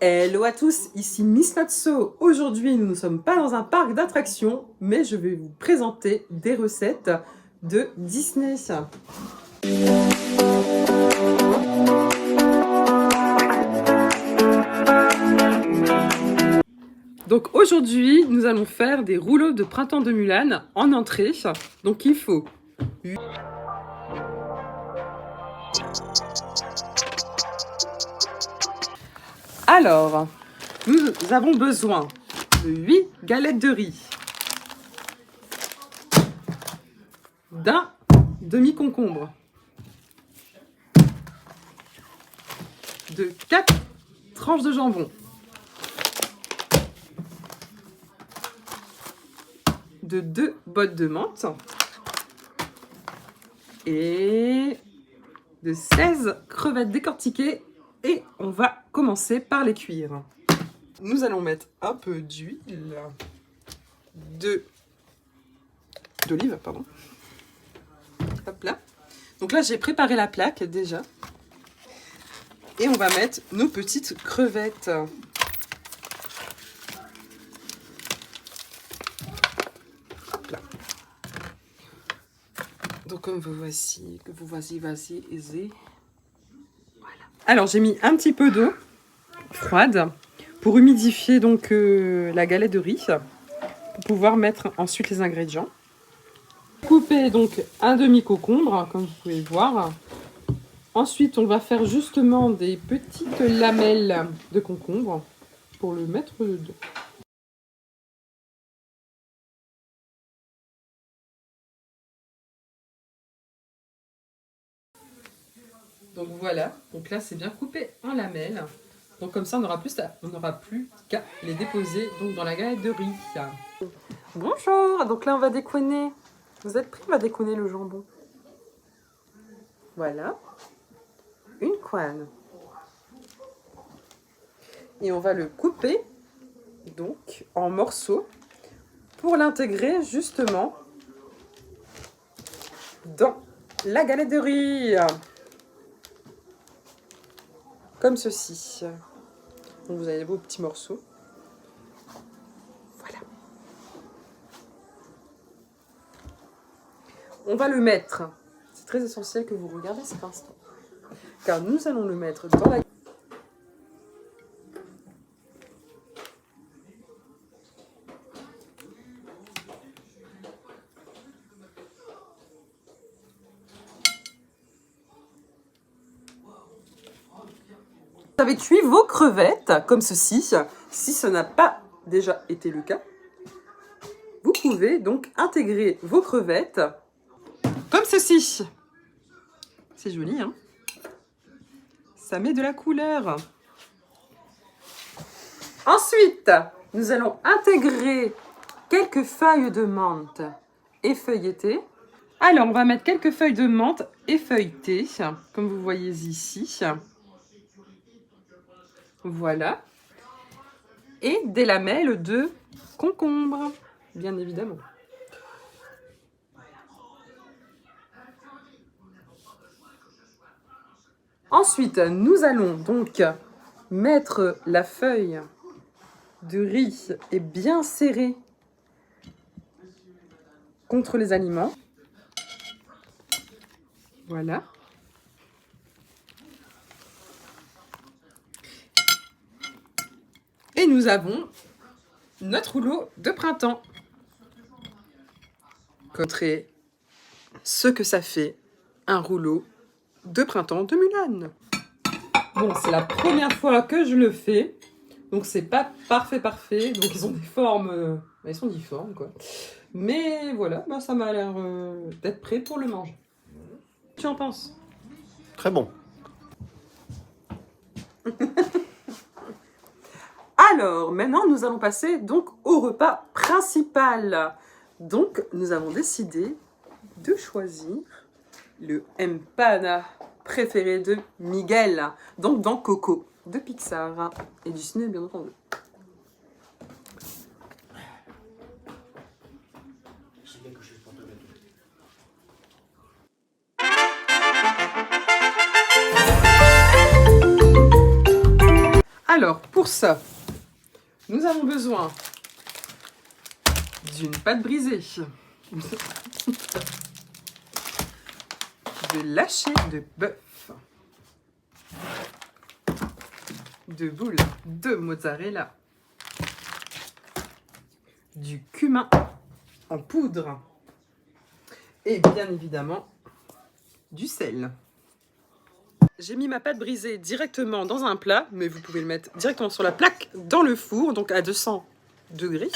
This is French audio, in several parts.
Hello à tous, ici Miss Natso. Aujourd'hui, nous ne sommes pas dans un parc d'attractions, mais je vais vous présenter des recettes de Disney. Donc aujourd'hui, nous allons faire des rouleaux de printemps de Mulan en entrée. Donc il faut Alors, nous avons besoin de 8 galettes de riz, d'un demi-concombre, de 4 tranches de jambon, de 2 bottes de menthe et de 16 crevettes décortiquées. Et on va commencer par les cuire. Nous allons mettre un peu d'huile, d'olive, pardon. Hop là. Donc là, j'ai préparé la plaque déjà. Et on va mettre nos petites crevettes. Hop là. Donc comme vous voici, easy. Alors j'ai mis un petit peu d'eau froide pour humidifier donc la galette de riz pour pouvoir mettre ensuite les ingrédients. Couper donc un demi-concombre comme vous pouvez voir. Ensuite on va faire justement des petites lamelles de concombre pour le mettre dedans. Donc voilà, donc là c'est bien coupé en lamelles. Donc comme ça on n'aura plus qu'à les déposer donc dans la galette de riz. Bonjour, donc là on va découiner. Vous êtes prêts? On va découiner le jambon. Voilà, une couenne. Et on va le couper donc en morceaux pour l'intégrer justement dans la galette de riz. Comme ceci. Donc vous avez vos petits morceaux. Voilà. On va le mettre. C'est très essentiel que vous regardez cet instant. Car nous allons le mettre dans la... Vous avez cuit vos crevettes comme ceci. Si ce n'a pas déjà été le cas, vous pouvez donc intégrer vos crevettes comme ceci. C'est joli, hein? Ça met de la couleur. Ensuite, nous allons intégrer quelques feuilles de menthe effeuilletées. Alors, on va mettre quelques feuilles de menthe effeuilletées, comme vous voyez ici. Voilà. Et des lamelles de concombre, bien évidemment. Ensuite, nous allons donc mettre la feuille de riz et bien serrée contre les aliments. Voilà. Et nous avons notre rouleau de printemps. Montrer ce que ça fait un rouleau de printemps de Mulan. Bon, c'est la première fois que je le fais, donc c'est pas parfait. Donc ils ont des formes, ils sont difformes quoi. Mais voilà, bah, ça m'a l'air d'être prêt pour le manger. Tu en penses? Très bon. Alors, maintenant, nous allons passer donc au repas principal. Donc, nous avons décidé de choisir le empana préféré de Miguel, donc dans Coco, de Pixar et Disney, bien entendu. Alors, pour ça, nous avons besoin d'une pâte brisée, de lâcher de bœuf, de boules de mozzarella, du cumin en poudre et bien évidemment du sel. J'ai mis ma pâte brisée directement dans un plat, mais vous pouvez le mettre directement sur la plaque dans le four, donc à 200 degrés.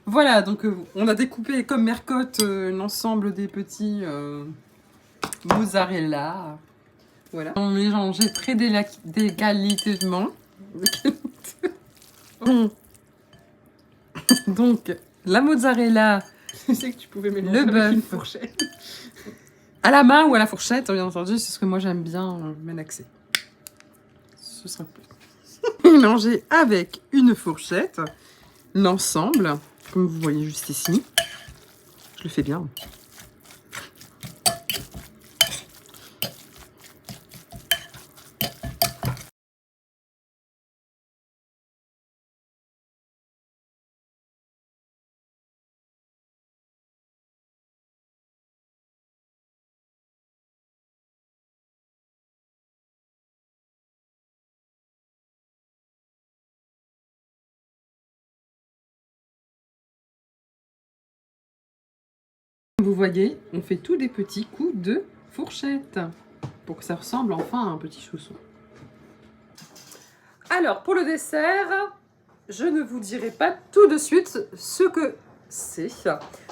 Voilà, donc on a découpé comme mercotte l'ensemble des petits mozzarella. Voilà. On mélangeait très délicatement. Donc, la mozzarella, Je sais que tu pouvais mélanger le avec bœuf, une fourchette. à la main ou à la fourchette, bien entendu, c'est ce que moi j'aime bien m'élaxer. Ce sera plus. Mélanger avec une fourchette l'ensemble, comme vous voyez juste ici. Je le fais bien. Vous voyez, on fait tous des petits coups de fourchette pour que ça ressemble enfin à un petit chausson. Alors, pour le dessert, je ne vous dirai pas tout de suite ce que c'est.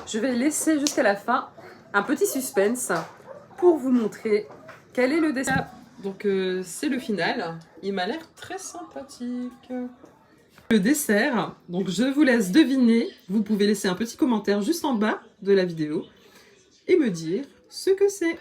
Je vais laisser jusqu'à la fin un petit suspense pour vous montrer quel est le dessert. Donc, c'est le final. Il m'a l'air très sympathique. Le dessert, donc je vous laisse deviner. Vous pouvez laisser un petit commentaire juste en bas de la vidéo et me dire ce que c'est.